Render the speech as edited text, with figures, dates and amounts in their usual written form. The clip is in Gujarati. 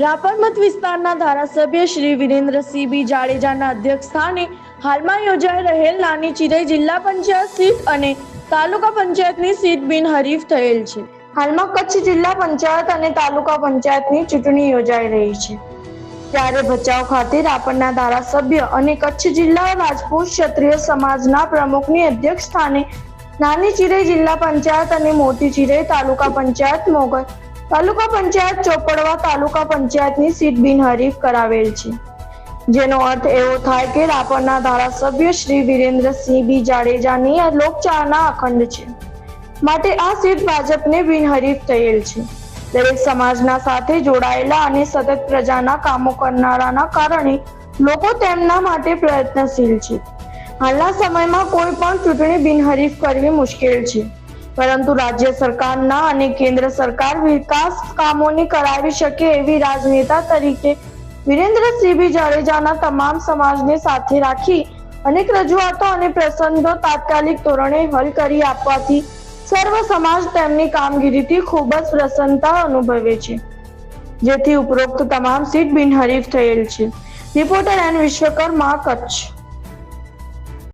રાપર મત વિસ્તારના ધારાસભ્ય શ્રી વિરેન્દ્રસિંહ બી જાડેજાના અધ્યક્ષસ્થાને હાલમાં યોજાઈ રહેલ નાની ચિરઈ જિલ્લા પંચાયત સીટ અને તાલુકા પંચાયતની સીટ બિનહરીફ થયેલ છે। હાલમાં કચ્છ જિલ્લા પંચાયત અને તાલુકા પંચાયતની ચૂંટણી યોજાઈ રહી છે, ત્યારે ભચાઉ ખાતે રાપરના ધારાસભ્ય અને કચ્છ જિલ્લા રાજપૂત ક્ષત્રિય સમાજના પ્રમુખની અધ્યક્ષસ્થાને નાની ચિરઈ જિલ્લા પંચાયત અને મોટી ચિરઈ તાલુકા પંચાયત મોગલ તાલુકા પંચાયત ચોપડવા તાલુકા પંચાયતની સીટ બિનહરીફ કરાવેલ છે, જેનો અર્થ એવો થાય કે રાપરના ધારાસભ્ય શ્રી વિરેન્દ્રસિંહ બી જાડેજાની લોકચાહના અખંડ છે, માટે આ સીટ ભાજપને બિનહરીફ થયેલ છે। દરેક સમાજના સાથે જોડાયેલા અને સતત પ્રજાના કામો કરનારાના કારણે લોકો તેમના માટે પ્રયત્નશીલ છે। હાલના સમયમાં કોઈ પણ ચૂંટણી બિનહરીફ કરવી મુશ્કેલ છે, પરંતુ રાજ્ય સરકારના અને કેન્દ્ર સરકાર વિકાસ કામોની કરાવી શકે એવી રાજનેતા તરીકે વિરેન્દ્રસિંહ બી જાડેજાના તમામ સમાજને સાથે રાખી અનેક રજૂઆતો અને પ્રસંગો તાત્કાલિક ધોરણે હલ કરી આપવાથી સર્વ સમાજ તેમની કામગીરીથી ખૂબ જ પ્રસન્નતા અનુભવે છે, જેથી ઉપરોક્ત તમામ સીટ બિનહરીફ થયેલ છે। Reporter N Vishwakarma, Kutch.